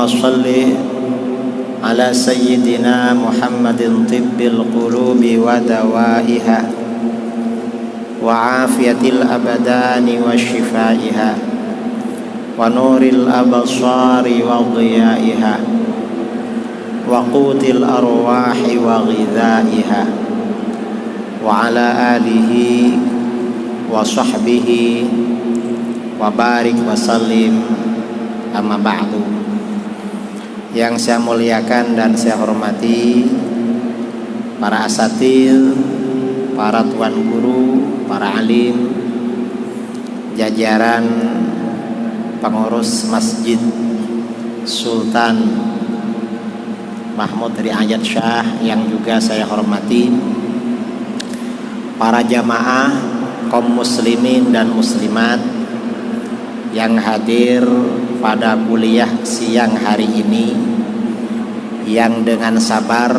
Allahumma salli ala sayyidina Muhammadin tibbil qulubi wa dawaiha wa afiyatil abadani wa shifaiha wa nuril absari wa dhiyaiha wa qutil arwahi wa ghidhaiha wa ala alihi wa sahbihi wa barik wa sallim. Amma ba'du. Yang saya muliakan dan saya hormati para asatidz, para tuan guru, para alim, jajaran pengurus Masjid Sultan Mahmud Riayat Shah yang juga saya hormati, para jamaah kaum muslimin dan muslimat yang hadir pada kuliah siang hari ini, yang dengan sabar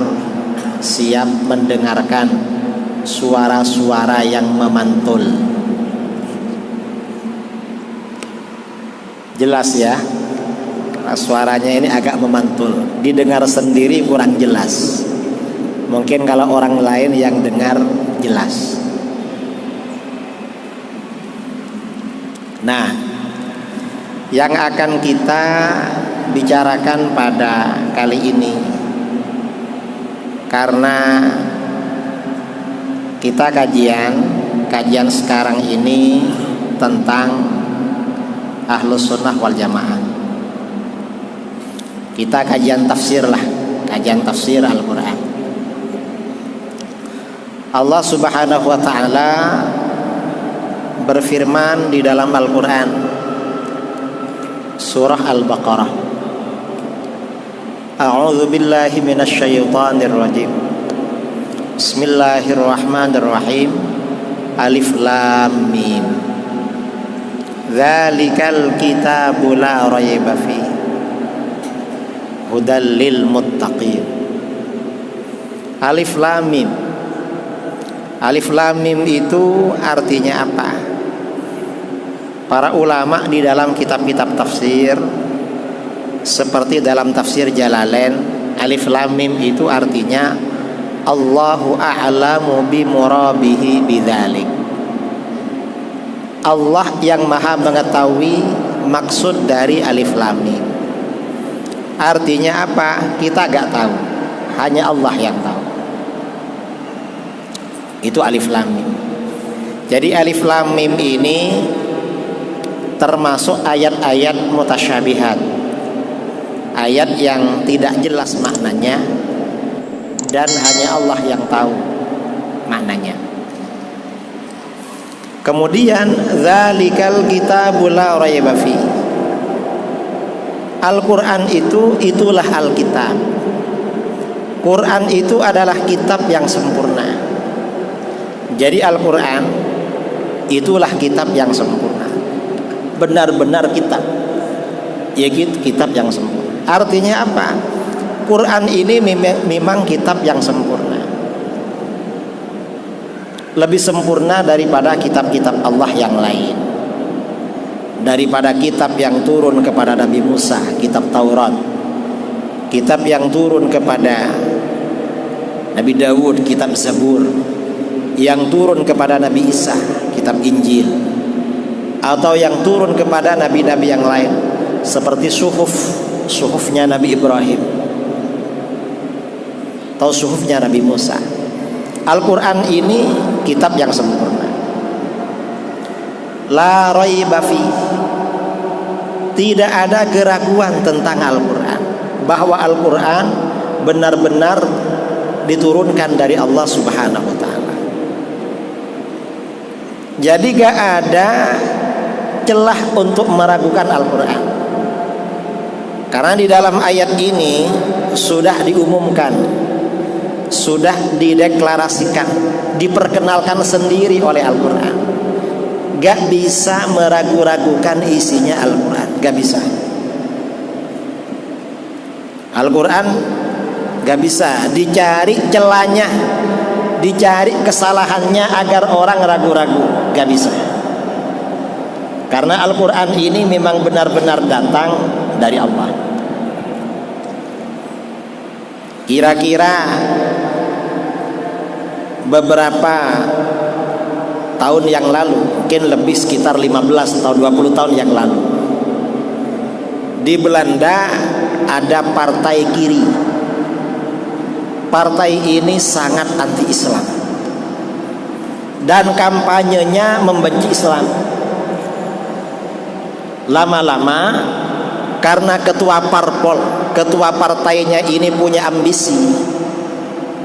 siap mendengarkan suara-suara yang memantul. Jelas ya, suaranya ini agak memantul, didengar sendiri kurang jelas. Mungkin kalau orang lain yang dengar jelas. Nah, yang akan kita bicarakan pada kali ini, karena kita kajian sekarang ini tentang Ahlus Sunnah wal Jamaah. Kita kajian tafsir Al-Quran. Allah Subhanahu wa ta'ala berfirman di dalam Al-Quran, Surah Al-Baqarah. A'udzu billahi minasy syaithanir rajim. Bismillahirrahmanirrahim. Alif Lam Mim. Dzalikal kitabu la raiba fihi hudal lil muttaqin. Alif Lam Mim. Alif Lam Mim itu artinya apa? Para ulama di dalam kitab-kitab tafsir seperti dalam tafsir Jalalain, Alif Lam Mim itu artinya Allahu a'lamu bi murabihi bidzalik. Allah yang maha mengetahui maksud dari Alif Lam Mim. Artinya apa? Kita gak tahu, hanya Allah yang tahu. Itu Alif Lam Mim. Jadi Alif Lam Mim ini termasuk ayat-ayat mutasyabihat, ayat yang tidak jelas maknanya dan hanya Allah yang tahu maknanya. Kemudian dzalikal kitabu la raiba fi. Al-Quran itulah Alkitab. Quran itu adalah kitab yang sempurna. Jadi Al-Quran itulah kitab yang sempurna, benar-benar kitab, ya kitab yang sempurna. Artinya apa? Quran ini memang kitab yang sempurna, lebih sempurna daripada kitab-kitab Allah yang lain, daripada kitab yang turun kepada Nabi Musa, kitab Taurat, kitab yang turun kepada Nabi Dawud, kitab Zabur, yang turun kepada Nabi Isa, kitab Injil, atau yang turun kepada nabi-nabi yang lain seperti suhufnya Nabi Ibrahim atau suhufnya Nabi Musa. Al-Quran ini kitab yang sempurna. La raiba fi. Tidak ada keraguan tentang Al-Quran, bahwa Al-Quran benar-benar diturunkan dari Allah Subhanahu wa ta'ala. Jadi gak ada celah untuk meragukan Al-Quran, karena di dalam ayat ini sudah diumumkan, sudah dideklarasikan, diperkenalkan sendiri oleh Al-Quran. Gak bisa meragu-ragukan isinya Al-Quran, gak bisa. Al-Quran gak bisa dicari celahnya, dicari kesalahannya agar orang ragu-ragu, gak bisa. Karena Al-Quran ini memang benar-benar datang dari Allah. Kira-kira beberapa tahun yang lalu, mungkin lebih sekitar 15 atau 20 tahun yang lalu, di Belanda ada partai kiri. Partai ini sangat anti-Islam dan kampanyenya membenci Islam. Lama-lama karena ketua partainya ini punya ambisi,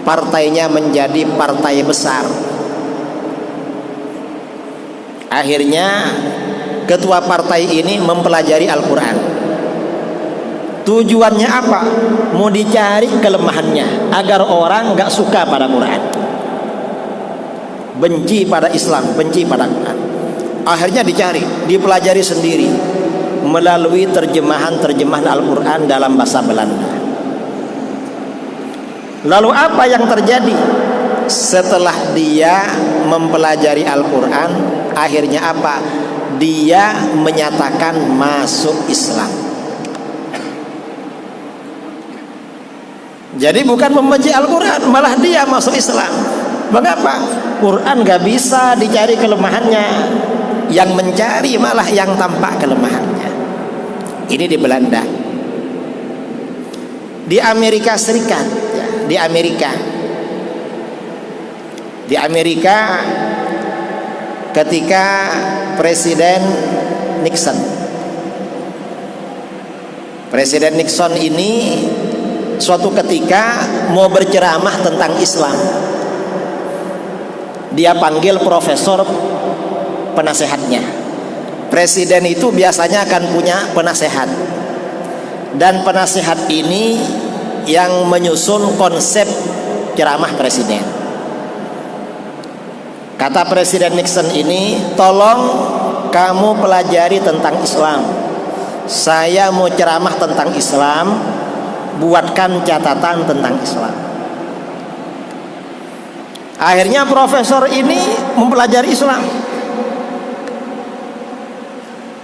partainya menjadi partai besar. Akhirnya ketua partai ini mempelajari Al-Quran. Tujuannya apa? Mau dicari kelemahannya agar orang gak suka pada Quran, benci pada Islam, benci pada Quran. Akhirnya dicari, dipelajari sendiri melalui terjemahan Al-Quran dalam bahasa Belanda. Lalu apa yang terjadi? Setelah dia mempelajari Al-Quran, akhirnya apa? Dia menyatakan masuk Islam. Jadi bukan membenci Al-Quran, malah dia masuk Islam. Mengapa? Quran gak bisa dicari kelemahannya, yang mencari malah yang tampak kelemahannya. Ini di Belanda. Di Amerika Serikat, ya, di Amerika ketika Presiden Nixon ini suatu ketika mau berceramah tentang Islam, dia panggil profesor penasehatnya. Presiden itu biasanya akan punya penasehat, dan penasehat ini yang menyusun konsep ceramah presiden. Kata Presiden Nixon ini, tolong kamu pelajari tentang Islam, saya mau ceramah tentang Islam, buatkan catatan tentang Islam. Akhirnya profesor ini mempelajari Islam.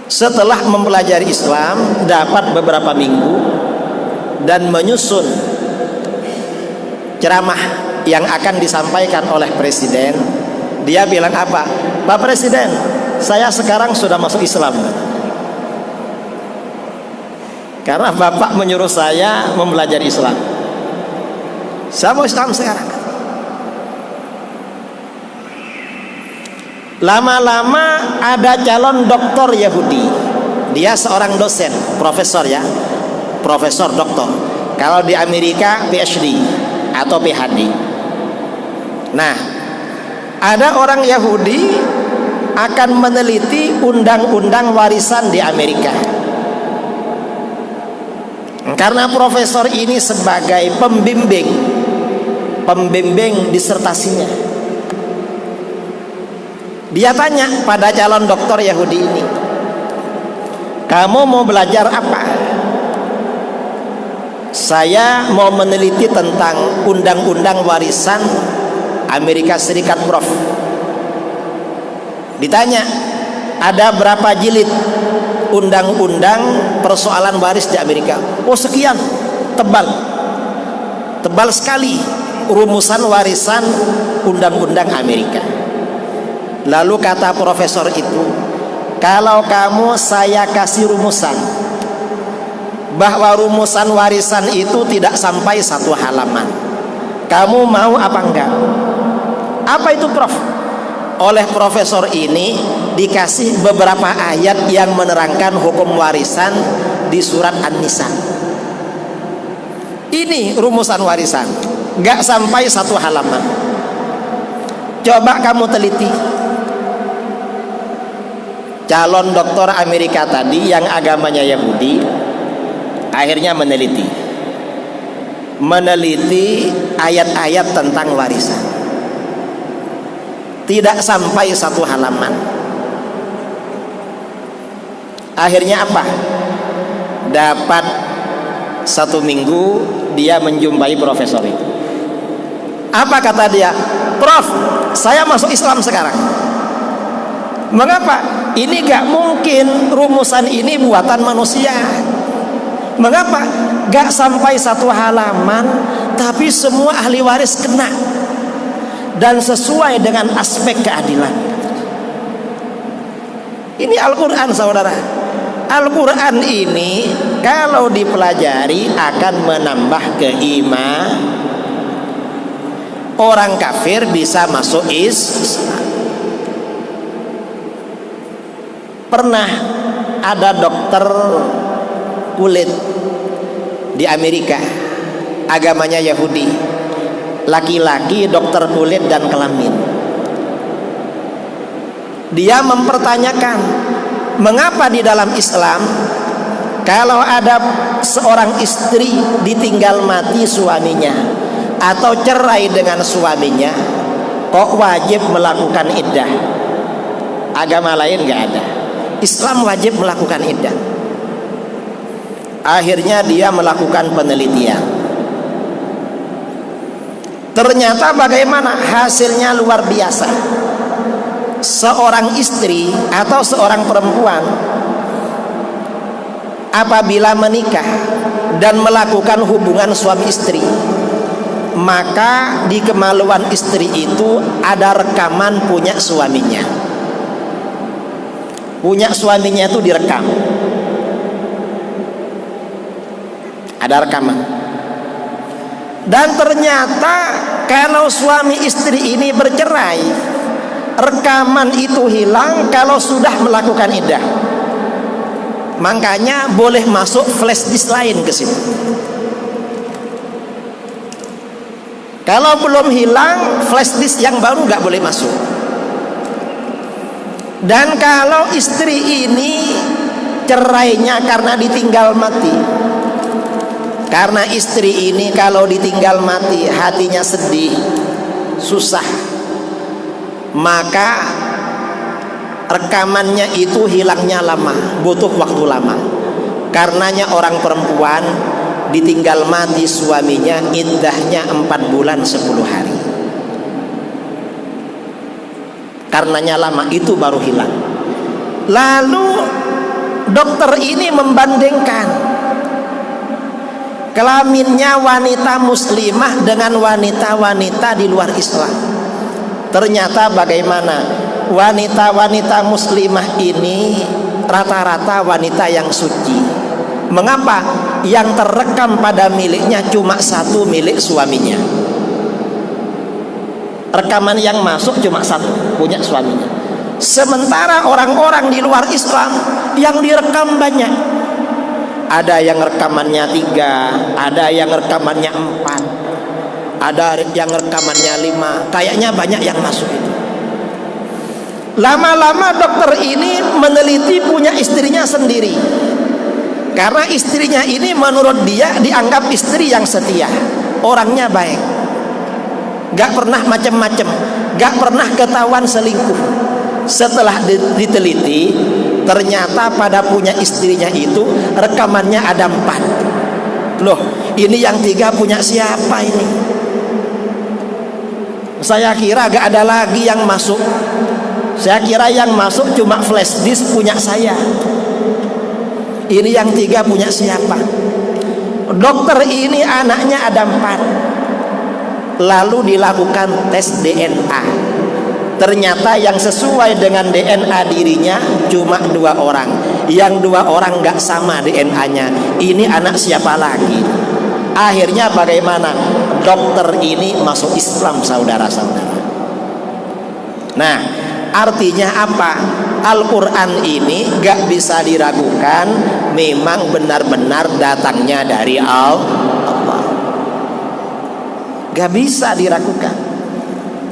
Setelah mempelajari Islam dapat beberapa minggu dan menyusun ceramah yang akan disampaikan oleh presiden, dia bilang apa? Pak Presiden, saya sekarang sudah masuk Islam karena Bapak menyuruh saya mempelajari Islam. Saya mau Islam sekarang. Lama-lama ada calon doktor Yahudi. Dia seorang dosen, profesor ya, profesor doktor. Kalau di Amerika PhD atau PhD. Nah, ada orang Yahudi akan meneliti undang-undang warisan di Amerika. Karena profesor ini sebagai pembimbing disertasinya, dia tanya pada calon doktor Yahudi ini, kamu mau belajar apa? Saya mau meneliti tentang undang-undang warisan Amerika Serikat, Prof. Ditanya, ada berapa jilid undang-undang persoalan waris di Amerika? Oh sekian, tebal sekali rumusan warisan undang-undang Amerika. Lalu kata profesor itu, kalau kamu saya kasih rumusan bahwa rumusan warisan itu tidak sampai 1 halaman, kamu mau apa enggak? Apa itu, Prof? Oleh profesor ini dikasih beberapa ayat yang menerangkan hukum warisan di surat An-Nisa. Ini rumusan warisan, enggak sampai 1 halaman. Coba kamu teliti. Calon doktor Amerika tadi yang agamanya Yahudi akhirnya meneliti ayat-ayat tentang warisan, tidak sampai 1 halaman. Akhirnya apa? Dapat 1 minggu dia menjumpai profesor itu. Apa kata dia? Prof, saya masuk Islam sekarang. Mengapa? Ini gak mungkin rumusan ini buatan manusia. Mengapa? Gak sampai satu halaman, tapi semua ahli waris kena, dan sesuai dengan aspek keadilan. Ini Al-Quran, saudara. Al-Quran ini kalau dipelajari akan menambah keimanan. Orang kafir bisa masuk Islam. Pernah ada dokter kulit di Amerika, agamanya Yahudi, laki-laki, dokter kulit dan kelamin. Dia mempertanyakan, mengapa di dalam Islam kalau ada seorang istri ditinggal mati suaminya atau cerai dengan suaminya, kok wajib melakukan iddah? Agama lain gak ada, Islam wajib melakukan iddah. Akhirnya dia melakukan penelitian. Ternyata bagaimana? Hasilnya luar biasa. Seorang istri atau seorang perempuan apabila menikah dan melakukan hubungan suami istri, maka di kemaluan istri itu ada rekaman punya suaminya. Punya suaminya itu direkam, ada rekaman. Dan ternyata kalau suami istri ini bercerai, rekaman itu hilang kalau sudah melakukan iddah. Makanya boleh masuk flash disk lain ke situ. Kalau belum hilang, flash disk yang baru nggak boleh masuk. Dan kalau istri ini cerainya karena ditinggal mati, karena istri ini kalau ditinggal mati hatinya sedih, susah, maka rekamannya itu hilangnya lama, butuh waktu lama. Karenanya orang perempuan ditinggal mati suaminya, iddahnya 4 bulan 10 hari. Karenanya lama, itu baru hilang. Lalu dokter ini membandingkan kelaminnya wanita muslimah dengan wanita-wanita di luar Islam. Ternyata bagaimana? Wanita-wanita muslimah ini rata-rata wanita yang suci. Mengapa? Yang terekam pada miliknya cuma satu milik suaminya. Rekaman yang masuk cuma satu, punya suaminya. Sementara orang-orang di luar Islam yang direkam banyak. Ada yang rekamannya 3, ada yang rekamannya 4, ada yang rekamannya 5. Kayaknya banyak yang masuk itu. Lama-lama dokter ini meneliti punya istrinya sendiri. Karena istrinya ini menurut dia dianggap istri yang setia, orangnya baik, gak pernah macem-macem, gak pernah ketahuan selingkuh. Setelah diteliti, ternyata pada punya istrinya itu rekamannya ada 4. Loh, ini yang 3 punya siapa ini? Saya kira gak ada lagi yang masuk. Saya kira yang masuk cuma flash disk punya saya. Ini yang 3 punya siapa? Dokter ini anaknya ada 4. Lalu dilakukan tes DNA. Ternyata yang sesuai dengan DNA dirinya cuma 2 orang. Yang 2 orang gak sama DNA-nya. Ini anak siapa lagi? Akhirnya bagaimana? Dokter ini masuk Islam, saudara-saudara. Nah, artinya apa? Al-Quran ini gak bisa diragukan, memang benar-benar datangnya dari Allah. Gak bisa diragukan,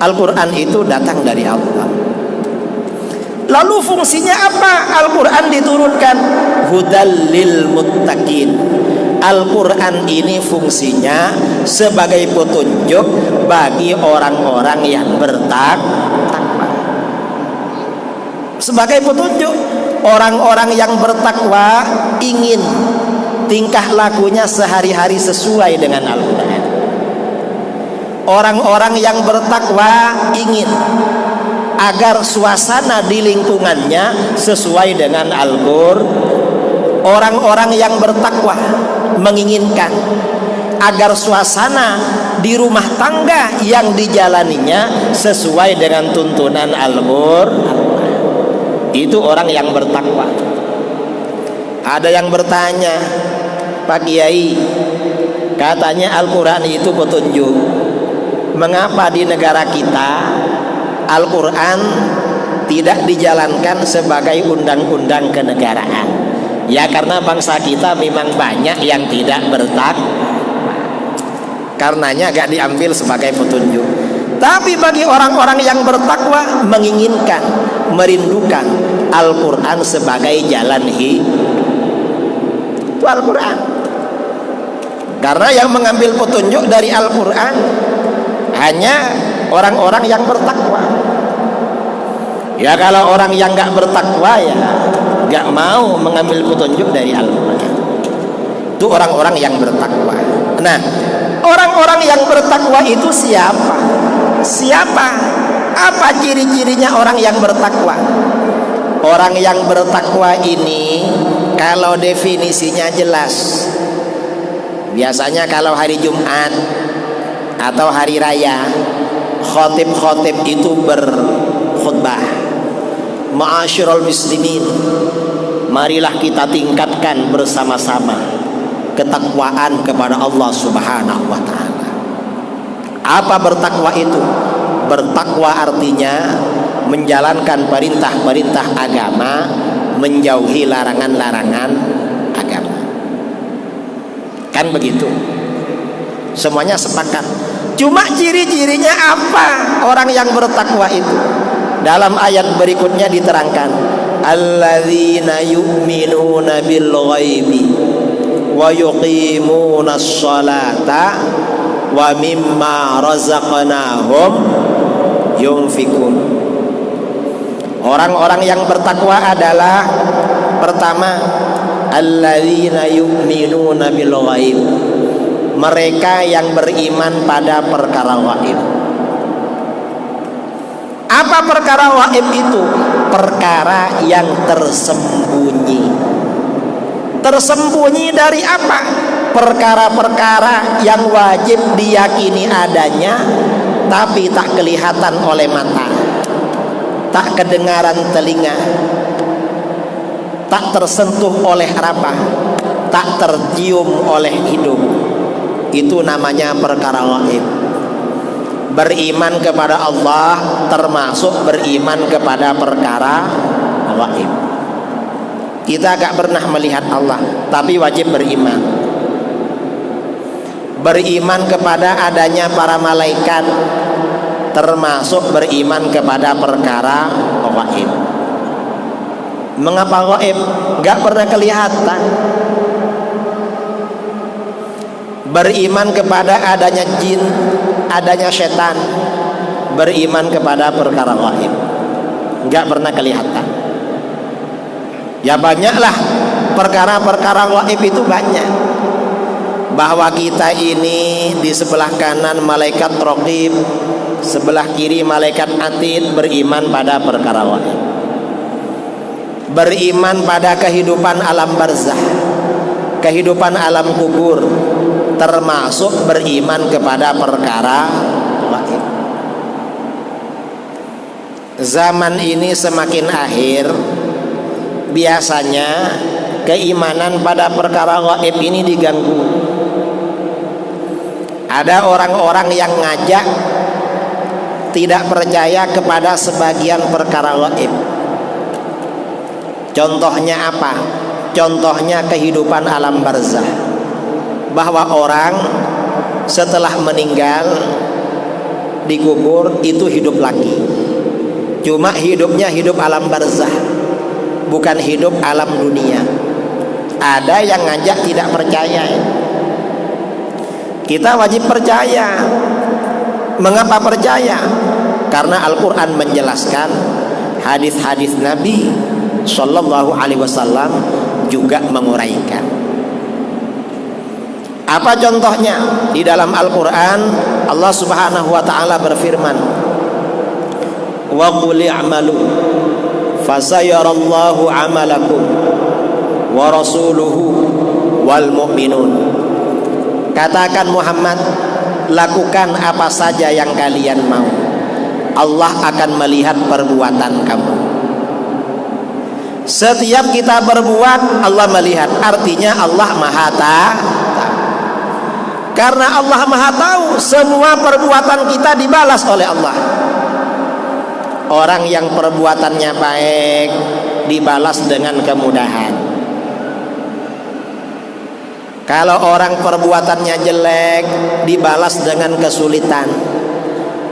Al-Quran itu datang dari Allah. Lalu fungsinya apa Al-Quran diturunkan? Hudal lil muttaqin. Al-Quran ini fungsinya sebagai petunjuk bagi orang-orang yang bertakwa. Sebagai petunjuk, orang-orang yang bertakwa ingin tingkah lakunya sehari-hari sesuai dengan Al-Quran. Orang-orang yang bertakwa ingin agar suasana di lingkungannya sesuai dengan Al-Quran. Orang-orang yang bertakwa menginginkan agar suasana di rumah tangga yang dijalaninya sesuai dengan tuntunan Al-Qur'an. Itu orang yang bertakwa. Ada yang bertanya, Pak Kiai, katanya Al-Quran itu petunjuk, mengapa di negara kita Al-Quran tidak dijalankan sebagai undang-undang kenegaraan? Ya karena bangsa kita memang banyak yang tidak bertakwa, karenanya gak diambil sebagai petunjuk. Tapi bagi orang-orang yang bertakwa, menginginkan, merindukan Al-Quran sebagai jalan hidup. Itu Al-Quran. Karena yang mengambil petunjuk dari Al-Quran hanya orang-orang yang bertakwa. Ya kalau orang yang gak bertakwa, ya gak mau mengambil petunjuk dari Al-Quran. Itu orang-orang yang bertakwa. Nah, orang-orang yang bertakwa itu siapa? Siapa? Apa ciri-cirinya orang yang bertakwa? Orang yang bertakwa ini kalau definisinya jelas. Biasanya kalau hari Jumat atau hari raya, khotib-khotib itu berkhutbah. Ma'asyiral muslimin, marilah kita tingkatkan bersama-sama ketakwaan kepada Allah Subhanahu wa ta'ala. Apa bertakwa itu? Bertakwa artinya menjalankan perintah-perintah agama, menjauhi larangan-larangan agama. Kan begitu? Semuanya sepakat. Cuma ciri-cirinya apa orang yang bertakwa itu? Dalam ayat berikutnya diterangkan, alladzina yu'minuna bil ghaibi wa yuqimuna sholata wa mimma razaqnahum yunfikun. Orang-orang yang bertakwa adalah pertama, alladzina yu'minuna bil ghaib, mereka yang beriman pada perkara gaib. Apa perkara gaib itu? Perkara yang tersembunyi. Tersembunyi dari apa? Perkara-perkara yang wajib diyakini adanya tapi tak kelihatan oleh mata, tak kedengaran telinga, tak tersentuh oleh raba, tak tercium oleh hidung. Itu namanya perkara gaib. Beriman kepada Allah termasuk beriman kepada perkara gaib. Kita gak pernah melihat Allah, tapi wajib beriman. Beriman kepada adanya para malaikat termasuk beriman kepada perkara gaib. Mengapa gaib? Gak pernah kelihatan. Beriman kepada adanya jin, adanya setan, beriman kepada perkara gaib. Gak pernah kelihatan. Ya banyaklah perkara-perkara gaib itu banyak. Bahwa kita ini di sebelah kanan malaikat raqib, sebelah kiri malaikat atid, beriman pada perkara gaib. Beriman pada kehidupan alam barzah, kehidupan alam kubur, termasuk beriman kepada perkara gaib. Zaman ini semakin akhir, biasanya keimanan pada perkara gaib ini diganggu. Ada orang-orang yang ngajak tidak percaya kepada sebagian perkara gaib. Contohnya apa? Contohnya kehidupan alam barzah, bahwa orang setelah meninggal dikubur itu hidup lagi. Cuma hidupnya hidup alam barzah, bukan hidup alam dunia. Ada yang ngajak tidak percaya. Kita wajib percaya. Mengapa percaya? Karena Al-Quran menjelaskan, hadis-hadis Nabi Sallallahu Alaihi Wasallam juga menguraikan. Apa contohnya? Di dalam Al-Quran Allah Subhanahu Wa Taala berfirman, wa qul i'malu fasayarallahu amalakum wa rasuluhu wal mu'minun. Katakan Muhammad, lakukan apa saja yang kalian mau, Allah akan melihat perbuatan kamu. Setiap kita berbuat Allah melihat, artinya Allah Maha Tahu. Karena Allah Maha Tahu, semua perbuatan kita dibalas oleh Allah. Orang yang perbuatannya baik dibalas dengan kemudahan. Kalau orang perbuatannya jelek dibalas dengan kesulitan.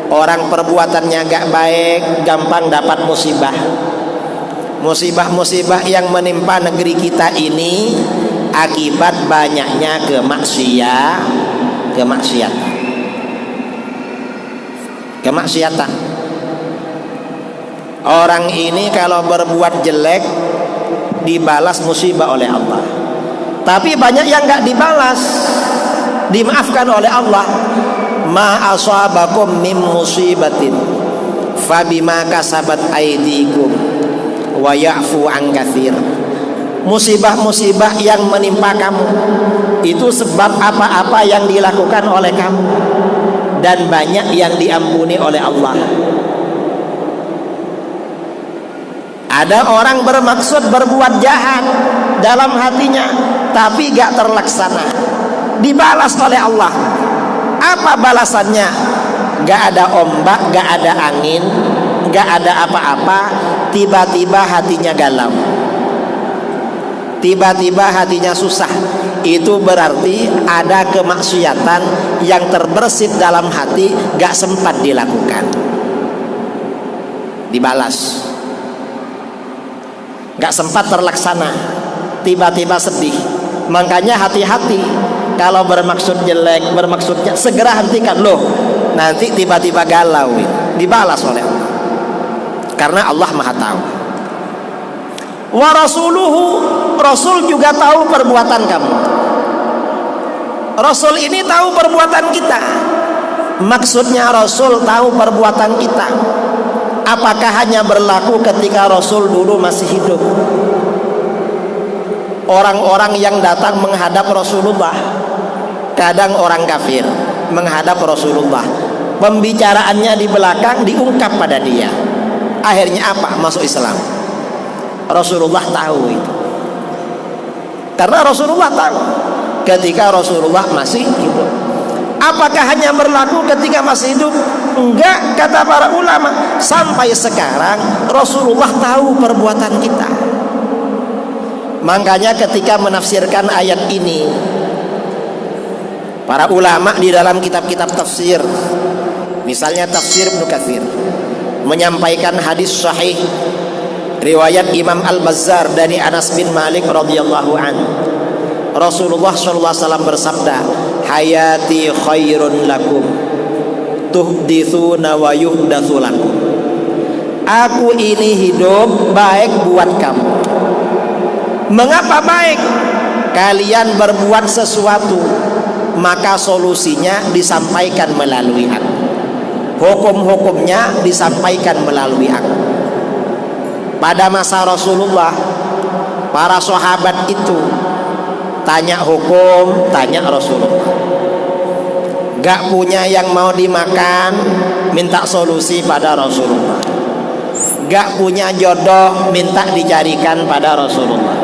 Orang perbuatannya gak baik gampang dapat musibah. Musibah-musibah yang menimpa negeri kita ini akibat banyaknya kemaksiatan. Orang ini kalau berbuat jelek dibalas musibah oleh Allah. Tapi banyak yang gak dibalas, dimaafkan oleh Allah. Ma asabakum min musibatin fabima kasabat aydikum wa ya'fu an katsir. Musibah-musibah yang menimpa kamu itu sebab apa-apa yang dilakukan oleh kamu, dan banyak yang diampuni oleh Allah. Ada orang bermaksud berbuat jahat dalam hatinya, tapi gak terlaksana, dibalas oleh Allah. Apa balasannya? Gak ada ombak, gak ada angin, gak ada apa-apa, tiba-tiba hatinya galau, tiba-tiba hatinya susah. Itu berarti ada kemaksiatan yang terbersit dalam hati, gak sempat dilakukan, dibalas. Gak sempat terlaksana, tiba-tiba sedih. Makanya hati-hati kalau bermaksud jelek, bermaksudnya segera hentikan. Loh, nanti tiba-tiba galau, dibalas oleh Allah. Karena Allah Maha Tahu. Wa rasuluhu, Rasul juga tahu perbuatan kamu. Rasul ini tahu perbuatan kita. Maksudnya Rasul tahu perbuatan kita. Apakah hanya berlaku ketika Rasul dulu masih hidup? Orang-orang yang datang menghadap Rasulullah, kadang orang kafir menghadap Rasulullah, pembicaraannya di belakang diungkap pada dia. Akhirnya apa? Masuk Islam. Rasulullah tahu itu. Karena Rasulullah tahu ketika Rasulullah masih hidup. Apakah hanya berlaku ketika masih hidup? Enggak, kata para ulama. Sampai sekarang Rasulullah tahu perbuatan kita. Makanya ketika menafsirkan ayat ini, para ulama di dalam kitab-kitab tafsir, misalnya tafsir Ibnu Katsir, menyampaikan hadis sahih riwayat Imam Al-Bazzar dari Anas bin Malik radhiyallahu anhu. Rasulullah sallallahu alaihi wasallam bersabda, hayati khairun lakum tuhditsuna wa yuhdatsu lakum. Aku ini hidup baik buat kamu. Mengapa baik? Kalian berbuat sesuatu, maka solusinya disampaikan melalui aku. Hukum-hukumnya disampaikan melalui aku. Pada masa Rasulullah, para sahabat itu tanya hukum, tanya Rasulullah. Gak punya yang mau dimakan, minta solusi pada Rasulullah. Gak punya jodoh, minta dicarikan pada Rasulullah.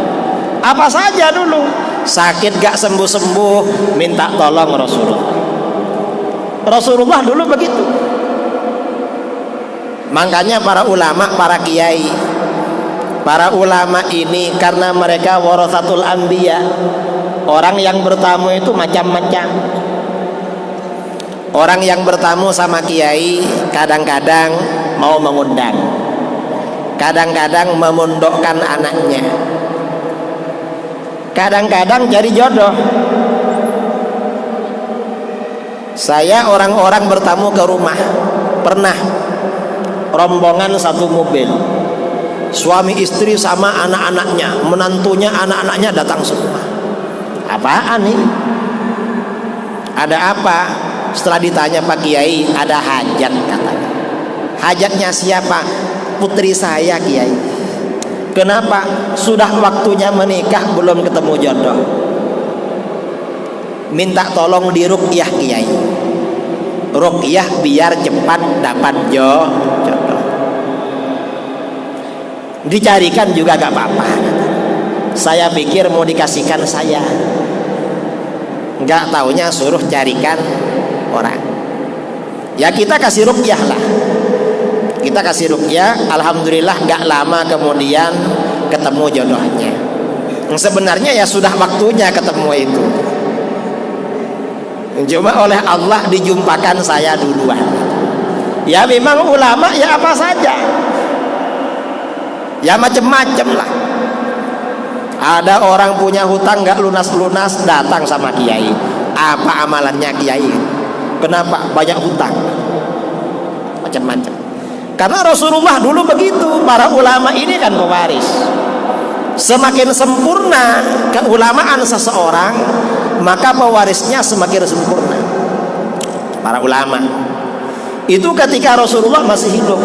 Apa saja dulu, sakit gak sembuh-sembuh, minta tolong Rasulullah. Rasulullah dulu begitu. Makanya para ulama, para kiai, para ulama ini karena mereka warasatul anbiya, orang yang bertamu itu macam-macam. Orang yang bertamu sama kiai kadang-kadang mau mengundang, kadang-kadang memondokkan anaknya, kadang-kadang cari jodoh. Saya orang-orang bertamu ke rumah, pernah rombongan satu mobil, suami istri sama anak-anaknya, menantunya, anak-anaknya datang semua. Apaan nih? Ada apa? Setelah ditanya Pak Kiai, ada hajat katanya. Hajatnya siapa? Putri saya Kiai. Kenapa? Sudah waktunya menikah belum ketemu jodoh. minta tolong diruqyah kiai, ruqyah biar cepat dapat jodoh. Dicarikan juga gak apa-apa. Saya pikir mau dikasihkan saya, gak taunya suruh carikan orang. Ya kita kasih ruqyah lah, kita kasih ruqyah. Alhamdulillah gak lama kemudian ketemu jodohnya. Sebenarnya ya sudah waktunya ketemu itu, cuma oleh Allah dijumpakan saya duluan. Ya memang ulama ya apa saja, ya macem-macem lah. Ada orang punya hutang gak lunas-lunas, datang sama kiai. Apa amalannya kiai? Kenapa banyak hutang? Macam-macam. Karena Rasulullah dulu begitu. Para ulama ini kan pewaris. Semakin sempurna keulamaan seseorang, maka pewarisnya semakin sempurna. Para ulama itu ketika Rasulullah masih hidup.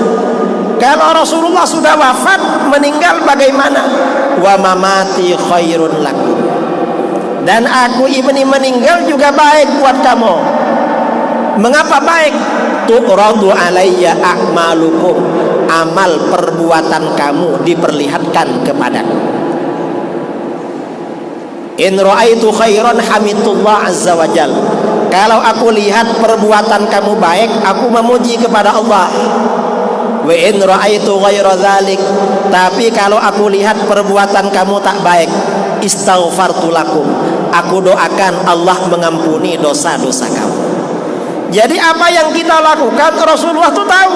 Kalau Rasulullah sudah wafat, meninggal, bagaimana? Wa mamati khairun lakum, dan aku ini meninggal juga baik buat kamu. Mengapa baik? Tu'radu alayya a'malukum, amal perbuatan kamu diperlihatkan kepadaku. In ra'aitu khairan hamidullah azza wa jal, kalau aku lihat perbuatan kamu baik, aku memuji kepada Allah. Wa in ra'aitu ghaira dzalik, tapi kalau aku lihat perbuatan kamu tak baik, istaghfartu lakum, aku doakan Allah mengampuni dosa-dosa kamu. Jadi apa yang kita lakukan Rasulullah tuh tahu.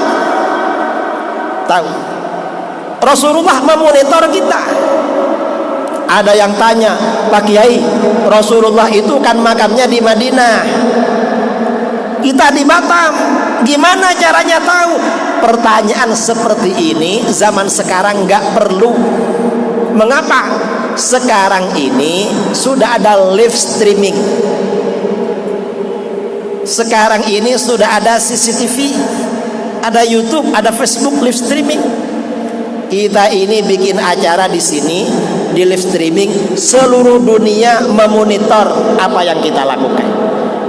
Rasulullah memonitor kita. Ada yang tanya, Pak Kiai, Rasulullah itu kan makamnya di Madinah, kita di Batam, gimana caranya tahu? Pertanyaan seperti ini zaman sekarang nggak perlu. Mengapa? Sekarang ini sudah ada live streaming. Sekarang ini sudah ada CCTV, ada YouTube, ada Facebook live streaming. Kita ini bikin acara di sini, di live streaming, seluruh dunia memonitor apa yang kita lakukan.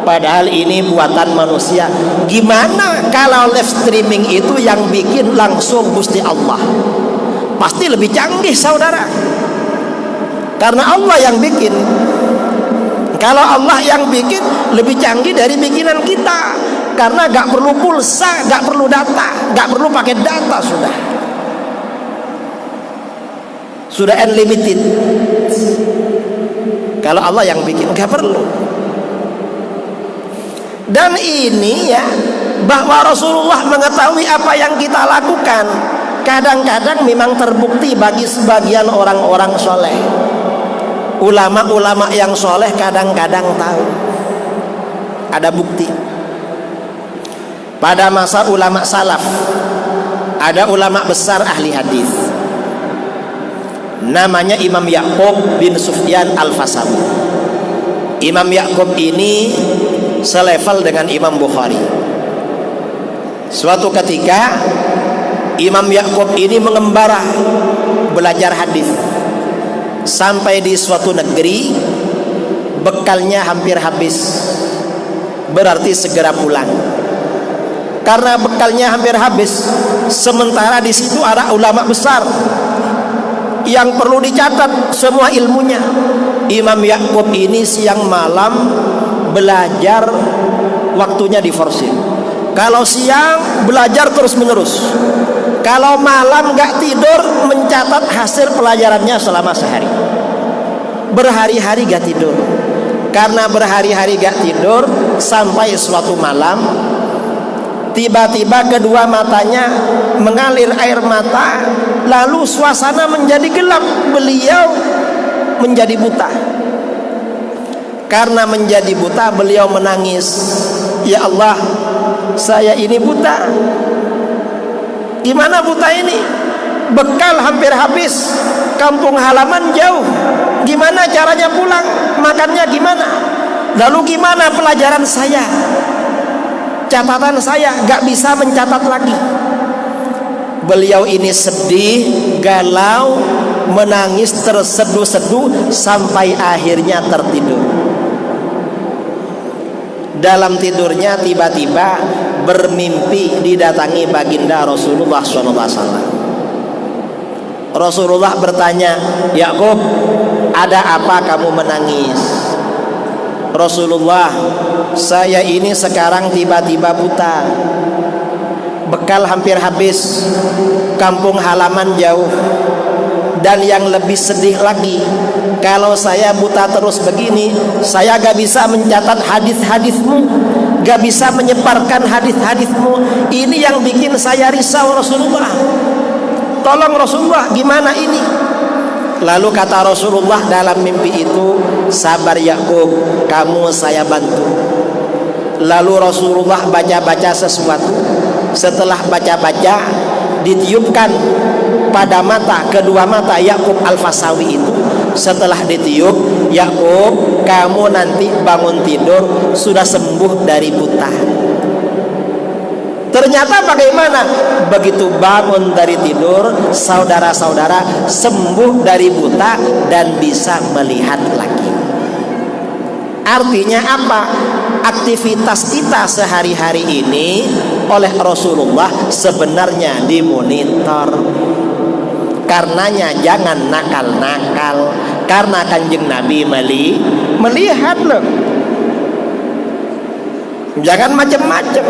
Padahal ini buatan manusia. Gimana kalau live streaming itu yang bikin langsung Gusti Allah? Pasti lebih canggih saudara, karena Allah yang bikin. Kalau Allah yang bikin, lebih canggih dari bikinan kita, karena gak perlu pulsa, gak perlu data, gak perlu pakai data, sudah unlimited. Kalau Allah yang bikin gak perlu. Dan ini ya, bahwa Rasulullah mengetahui apa yang kita lakukan, kadang-kadang memang terbukti bagi sebagian orang-orang soleh. Ulama-ulama yang soleh kadang-kadang tahu, ada bukti. Pada masa ulama salaf, ada ulama besar ahli hadis, namanya Imam Ya'qub bin Sufyan al-Fasawi. Imam Ya'qub ini selevel dengan Imam Bukhari. Suatu ketika Imam Ya'qub ini mengembara belajar hadis sampai di suatu negeri, bekalnya hampir habis, berarti segera pulang. Karena bekalnya hampir habis, sementara di situ ada ulama besar yang perlu dicatat semua ilmunya. Imam Ya'qub ini siang malam belajar, waktunya diforsir. Kalau siang belajar terus menerus, kalau malam gak tidur mencatat hasil pelajarannya selama sehari. Berhari-hari gak tidur. Karena berhari-hari gak tidur, sampai suatu malam tiba-tiba kedua matanya mengalir air mata, lalu suasana menjadi gelap, beliau menjadi buta. Karena menjadi buta, beliau menangis, ya Allah, saya ini buta. Gimana buta ini? Bekal hampir habis, kampung halaman jauh, gimana caranya pulang? Makannya gimana? Lalu gimana pelajaran saya? Catatan saya gak bisa mencatat lagi. Beliau ini sedih, galau, menangis terseduh-seduh sampai akhirnya tertidur. Dalam tidurnya tiba-tiba bermimpi didatangi baginda Rasulullah SAW. Rasulullah bertanya, Yakub, ada apa kamu menangis? Rasulullah, saya ini sekarang tiba-tiba buta, bekal hampir habis, kampung halaman jauh, dan yang lebih sedih lagi, kalau saya buta terus begini, saya gak bisa mencatat hadis-hadismu, gak bisa menyebarkan hadis-hadismu. Ini yang bikin saya risau Rasulullah. Tolong Rasulullah, gimana ini? Lalu kata Rasulullah dalam mimpi itu, sabar Yakub, kamu saya bantu. Lalu Rasulullah baca-baca sesuatu. Setelah baca-baca, ditiupkan pada mata, kedua mata Yakub Al-Fasawi itu. Setelah ditiup, Yakub, kamu nanti bangun tidur sudah sembuh dari buta. Ternyata bagaimana? Begitu bangun dari tidur, saudara-saudara sembuh dari buta dan bisa melihat lagi. Artinya apa? Aktivitas kita sehari-hari ini oleh Rasulullah sebenarnya dimonitor. Karenanya jangan nakal-nakal, karena Kanjeng Nabi melihat loh. Jangan macam-macam.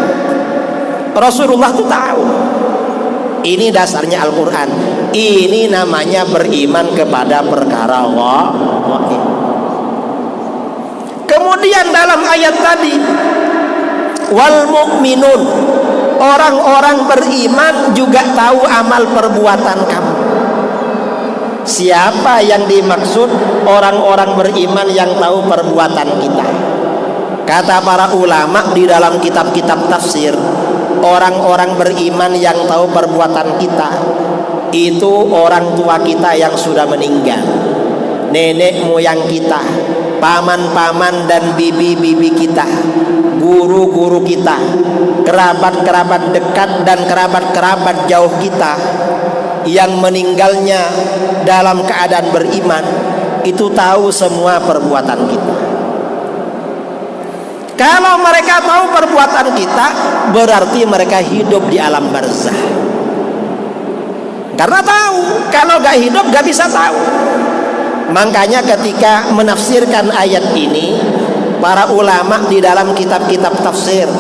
Rasulullah tuh tahu. Ini dasarnya Al-Quran. Ini namanya beriman kepada perkara gaib. Kemudian dalam ayat tadi, wal mu'minun, orang-orang beriman juga tahu amal perbuatan kamu. Siapa yang dimaksud orang-orang beriman yang tahu perbuatan kita? Kata para ulama di dalam kitab-kitab tafsir, orang-orang beriman yang tahu perbuatan kita itu orang tua kita yang sudah meninggal, nenek moyang kita, paman-paman dan bibi-bibi kita, guru-guru kita, kerabat-kerabat dekat dan kerabat-kerabat jauh kita yang meninggalnya dalam keadaan beriman, itu tahu semua perbuatan kita. Kalau mereka tahu perbuatan kita, berarti mereka hidup di alam barzah. Karena tahu, kalau gak hidup gak bisa tahu. Makanya ketika menafsirkan ayat ini, para ulama di dalam kitab-kitab tafsir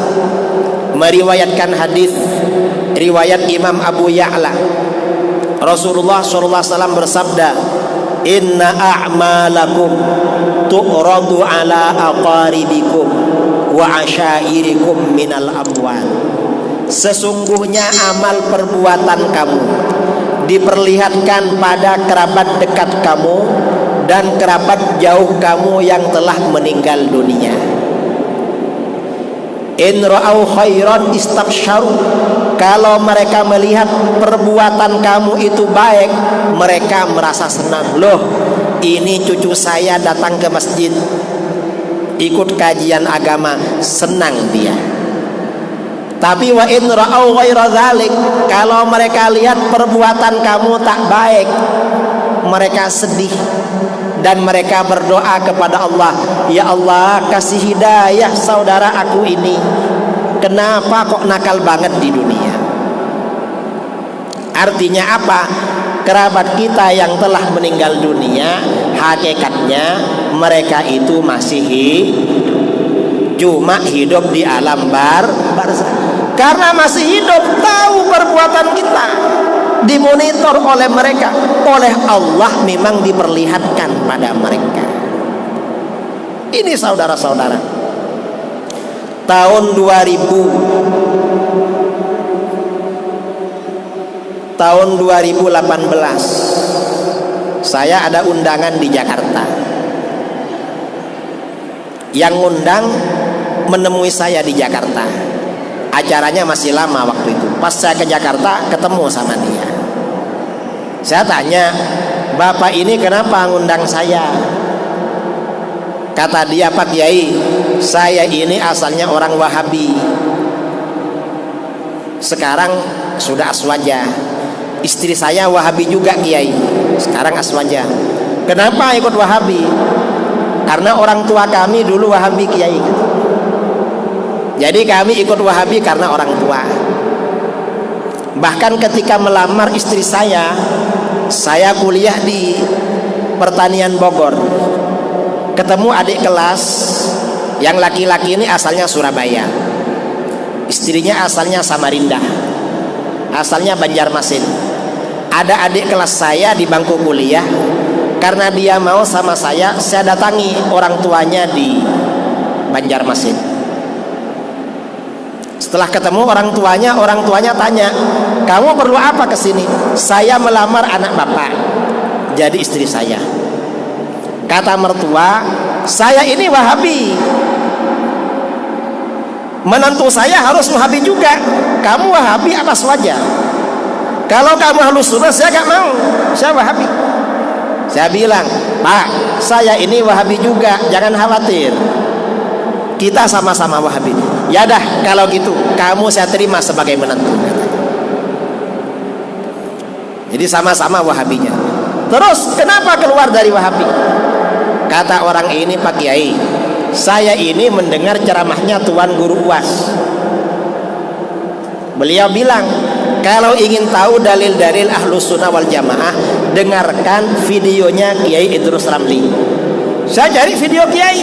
meriwayatkan hadis riwayat Imam Abu Ya'la. Rasulullah SAW bersabda, inna a'malakum tu'radu ala aqaribikum wa asyairikum minal amwal. Sesungguhnya amal perbuatan kamu diperlihatkan pada kerabat dekat kamu dan kerabat jauh kamu yang telah meninggal dunia. In ra'au khairan istabsyaru, kalau mereka melihat perbuatan kamu itu baik, mereka merasa senang. Loh, ini cucu saya datang ke masjid, ikut kajian agama, senang dia. Tapi wa in ra'au ghaira dzalik, kalau mereka lihat perbuatan kamu tak baik, mereka sedih dan mereka berdoa kepada Allah, ya Allah, kasih hidayah saudara aku ini, kenapa kok nakal banget di dunia. Artinya apa? Kerabat kita yang telah meninggal dunia, hakikatnya mereka itu masih cuma hidup di alam barzah. Karena masih hidup, tahu perbuatan kita, dimonitor oleh mereka, oleh Allah memang diperlihatkan pada mereka. Ini saudara-saudara, tahun 2018 saya ada undangan di Jakarta. Yang ngundang menemui saya di Jakarta. Acaranya masih lama waktu itu. Pas saya ke Jakarta ketemu sama dia. Saya tanya, Bapak ini kenapa ngundang saya? Kata dia, Pak Kiai, saya ini asalnya orang Wahabi. Sekarang sudah aswaja. Istri saya Wahabi juga Kiai. Sekarang aswaja. Kenapa ikut Wahabi? Karena orang tua kami dulu Wahabi Kiai. Jadi kami ikut Wahabi karena orang tua. Bahkan ketika melamar istri saya kuliah di Pertanian Bogor. Ketemu adik kelas yang laki-laki ini asalnya Surabaya, istrinya asalnya Samarinda, asalnya Banjarmasin. Ada adik kelas saya di bangku kuliah, karena dia mau sama saya datangi orang tuanya di Banjarmasin. Setelah ketemu orang tuanya tanya, kamu perlu apa kesini? Saya melamar anak bapak jadi istri saya. Kata mertua, saya ini Wahabi, menantu saya harus Wahabi juga. Kamu Wahabi atas wajah. Kalau kamu Ahlus Sunnah, saya gak mau, saya Wahabi. Saya bilang, Pak, saya ini Wahabi juga, jangan khawatir, kita sama-sama Wahabi. Ya dah, kalau gitu kamu saya terima sebagai menantu. Jadi sama-sama Wahabinya. Terus kenapa keluar dari Wahabi? Kata orang ini, Pak Kiai, saya ini mendengar ceramahnya Tuan Guru UAS. Beliau bilang, kalau ingin tahu dalil-dalil Ahlus Sunnah wal Jamaah, dengarkan videonya Kiai Idrus Ramli. Saya cari video Kiai,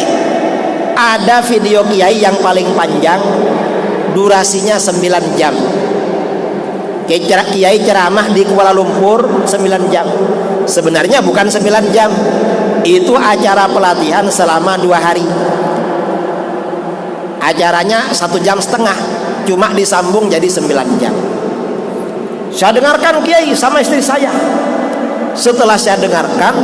ada video Kiai yang paling panjang, durasinya 9 jam. Kiai ceramah di Kuala Lumpur 9 jam. Sebenarnya bukan 9 jam, itu acara pelatihan selama 2 hari. Acaranya 1,5 jam, cuma disambung jadi 9 jam. Saya dengarkan Kiai sama istri saya. Setelah saya dengarkan,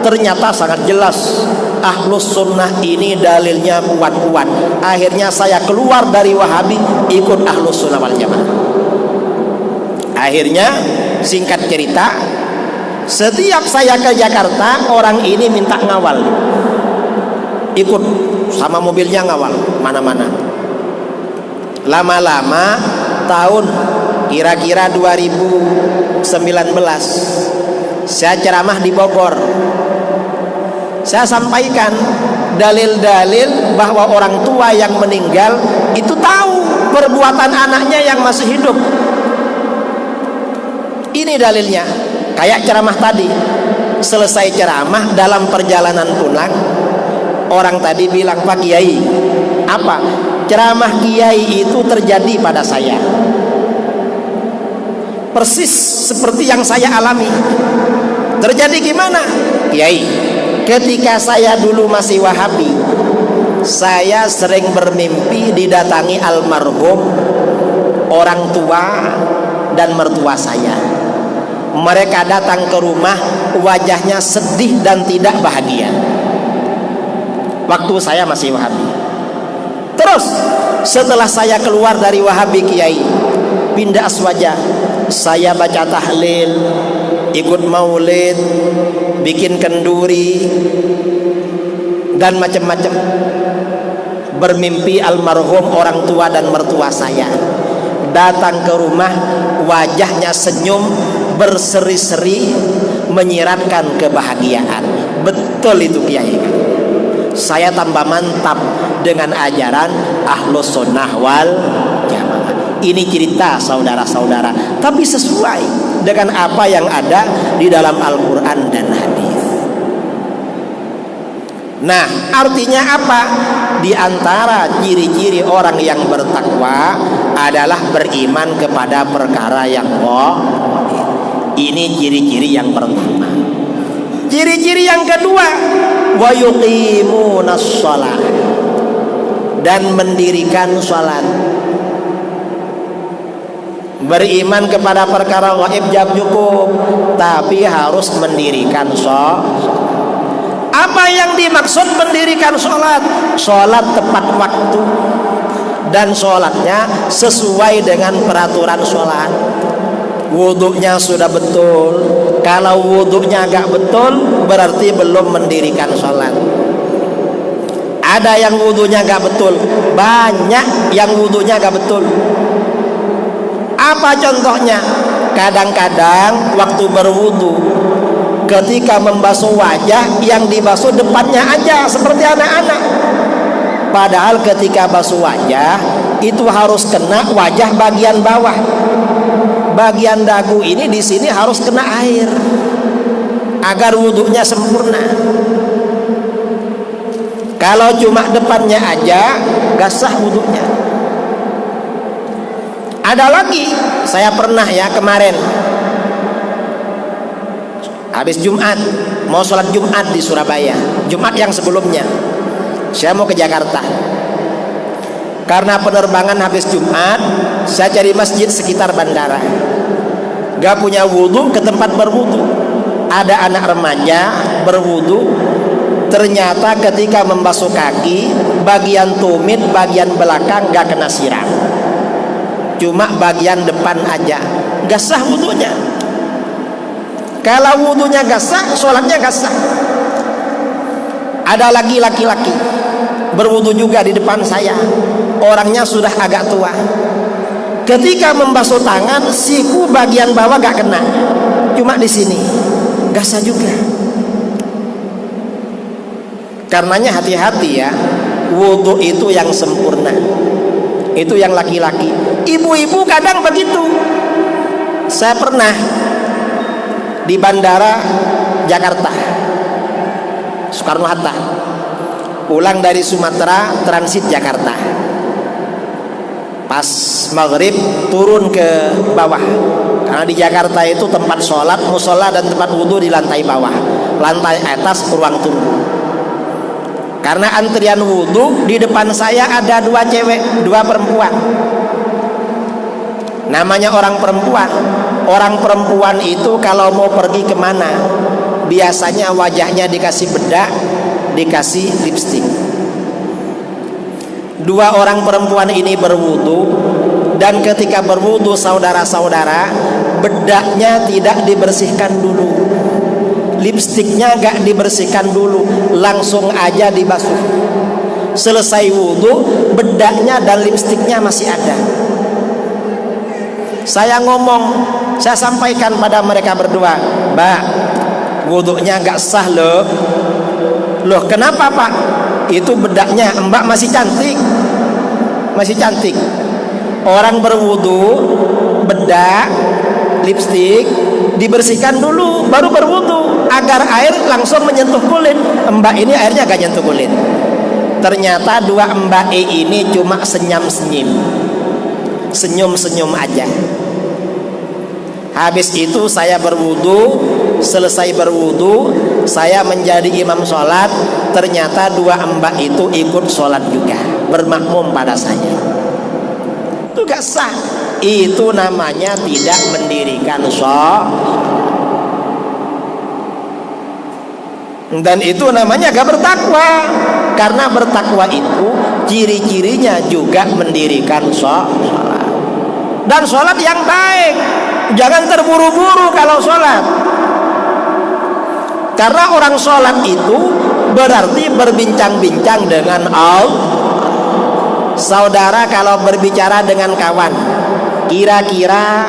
ternyata sangat jelas Ahlus Sunnah ini dalilnya kuat-kuat. Akhirnya saya keluar dari Wahabi, ikut Ahlus Sunnah wal Jamaah. Akhirnya singkat cerita, setiap saya ke Jakarta, orang ini minta ngawal, ikut sama mobilnya ngawal mana-mana. Lama-lama tahun kira-kira 2019 saya ceramah di Bogor. Saya sampaikan dalil-dalil bahwa orang tua yang meninggal itu tahu perbuatan anaknya yang masih hidup. Ini dalilnya. Kayak ceramah tadi, selesai ceramah dalam perjalanan pulang, orang tadi bilang, Pak Kiai, apa? Ceramah Kiai itu terjadi pada saya, persis seperti yang saya alami. Terjadi gimana? Kiai, ketika saya dulu masih Wahabi, saya sering bermimpi didatangi almarhum orang tua dan mertua saya. Mereka datang ke rumah, wajahnya sedih dan tidak bahagia. Waktu saya masih Wahabi. Terus setelah saya keluar dari Wahabi Kiai, pindah aswaja, saya baca tahlil, ikut maulid, bikin kenduri dan macam-macam. Bermimpi almarhum orang tua dan mertua saya datang ke rumah, wajahnya senyum, berseri-seri, menyiratkan kebahagiaan. Betul itu Kiai. Saya tambah mantap dengan ajaran Ahlus Sunnah wal Jamaah. Ini cerita saudara-saudara, tapi sesuai dengan apa yang ada di dalam Al-Quran dan hadis. Nah, artinya apa? Di antara ciri-ciri orang yang bertakwa adalah beriman kepada perkara yang gaib. Ini ciri-ciri yang pertama. Ciri-ciri yang kedua, wa yuqimunas shalah, dan mendirikan salat. Beriman kepada perkara gaib jam cukup, tapi harus mendirikan salat. Apa yang dimaksud mendirikan sholat? Sholat tepat waktu, dan sholatnya sesuai dengan peraturan sholat. Wudhunya sudah betul. Kalau wudhunya agak betul, berarti belum mendirikan sholat. Ada yang wudhunya agak betul, banyak yang wudhunya agak betul. Apa contohnya? Kadang-kadang waktu berwudhu, ketika membasuh wajah, yang dibasuh depannya aja seperti anak-anak. Padahal ketika basuh wajah itu harus kena wajah bagian bawah. Bagian dagu ini di sini harus kena air agar wudhunya sempurna. Kalau cuma depannya aja, gak sah wudhunya. Ada lagi, saya pernah ya kemarin habis Jumat, mau sholat Jumat di Surabaya, Jumat yang sebelumnya saya mau ke Jakarta. Karena penerbangan habis Jumat, saya cari masjid sekitar bandara. Gak punya wudhu, ke tempat berwudhu. Ada anak remaja berwudhu, ternyata ketika membasuh kaki, bagian tumit, bagian belakang gak kena siram, cuma bagian depan aja. Gak sah wudhunya. Kalau wudhunya gak sah, sholatnya gak sah. Ada lagi laki-laki berwudhu juga di depan saya, orangnya sudah agak tua. Ketika membasuh tangan, siku bagian bawah gak kena, cuma di sini. Gak sah juga. Karenanya hati-hati ya, wudhu itu yang sempurna, itu yang laki-laki. Ibu-ibu kadang begitu. Saya pernah di bandara Jakarta Soekarno-Hatta, pulang dari Sumatera transit Jakarta. Pas maghrib turun ke bawah, karena di Jakarta itu tempat sholat, musola dan tempat wudhu di lantai bawah, lantai atas ruang tunggu. Karena antrian wudhu, di depan saya ada dua cewek, dua perempuan. Namanya orang perempuan. Orang perempuan itu kalau mau pergi kemana, biasanya wajahnya dikasih bedak, dikasih lipstik. Dua orang perempuan ini berwudu, dan ketika berwudu saudara-saudara, bedaknya tidak dibersihkan dulu, lipstiknya gak dibersihkan dulu, langsung aja dibasuh. Selesai wudu, bedaknya dan lipstiknya masih ada. Saya ngomong, saya sampaikan pada mereka berdua, Mbak, wudunya gak sah loh. Loh kenapa Pak? Itu bedaknya, Mbak masih cantik, masih cantik. Orang berwudu, bedak, lipstik dibersihkan dulu, baru berwudu agar air langsung menyentuh kulit. Mbak ini airnya gak nyentuh kulit. Ternyata dua Mbak ini cuma senyum-senyum, senyum-senyum aja. Habis itu saya berwudu, selesai berwudu, saya menjadi imam sholat. Ternyata dua mbak itu ikut sholat juga, bermakmum pada saya. Itu gak sah. Itu namanya tidak mendirikan sholat. Dan itu namanya gak bertakwa. Karena bertakwa itu ciri-cirinya juga mendirikan sholat. Dan sholat yang baik. Jangan terburu-buru kalau sholat. Karena orang sholat itu berarti berbincang-bincang dengan Allah. Saudara kalau berbicara dengan kawan, kira-kira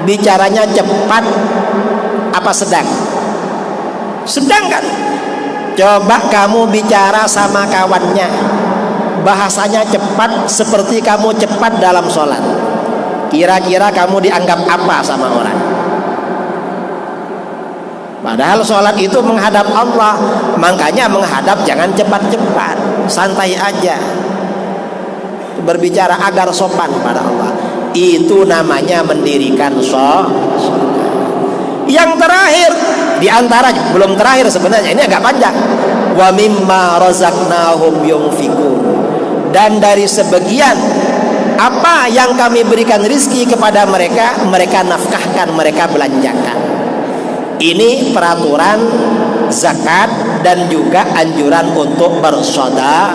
bicaranya cepat apa sedang? Sedang kan? Coba kamu bicara sama kawannya, bahasanya cepat seperti kamu cepat dalam sholat. Kira-kira kamu dianggap apa sama orang? Padahal sholat itu menghadap Allah. Makanya menghadap jangan cepat-cepat, santai aja. Berbicara agar sopan pada Allah. Itu namanya mendirikan sholat. Yang terakhir, diantaranya, belum terakhir sebenarnya, ini agak panjang. Wa mimma razaqnahum yunfikun. Dan dari sebagian apa yang kami berikan rizki kepada mereka, mereka nafkahkan, mereka belanjakan. Ini peraturan zakat dan juga anjuran untuk bersedekah.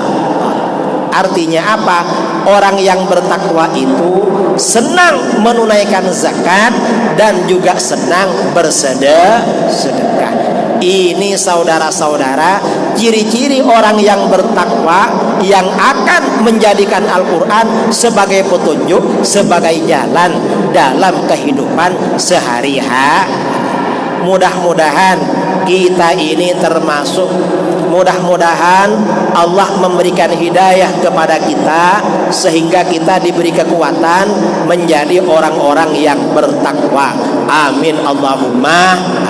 Artinya apa? Orang yang bertakwa itu senang menunaikan zakat dan juga senang bersedekah. Ini saudara-saudara, ciri-ciri orang yang bertakwa yang akan menjadikan Al-Quran sebagai petunjuk, sebagai jalan dalam kehidupan sehari-hari. mudah-mudahan kita ini termasuk, mudah-mudahan Allah memberikan hidayah kepada kita sehingga kita diberi kekuatan menjadi orang-orang yang bertakwa. Amin Allahumma amin.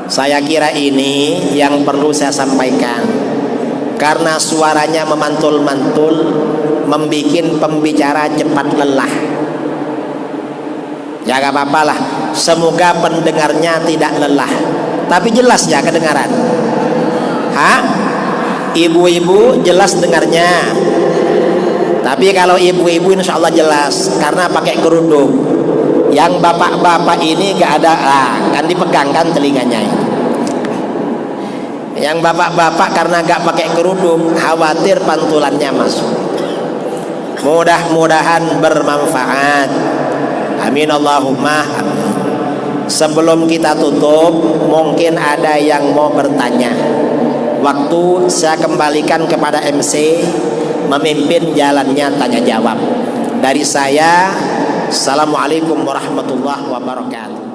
Saya kira ini yang perlu saya sampaikan, karena suaranya memantul-mantul membuat pembicara cepat lelah. Ya gak apa-apa lah, semoga pendengarnya tidak lelah, tapi jelas ya kedengaran. Ibu-ibu jelas dengarnya. Tapi kalau ibu-ibu insya Allah jelas, karena pakai kerudung. Yang bapak-bapak ini gak ada, kan dipegangkan telinganya. Yang bapak-bapak karena gak pakai kerudung, khawatir pantulannya masuk. Mudah-mudahan bermanfaat. Amin Allahumma amin. Sebelum kita tutup, mungkin ada yang mau bertanya. Waktu saya kembalikan kepada MC memimpin jalannya tanya jawab. Dari saya, assalamualaikum warahmatullahi wabarakatuh.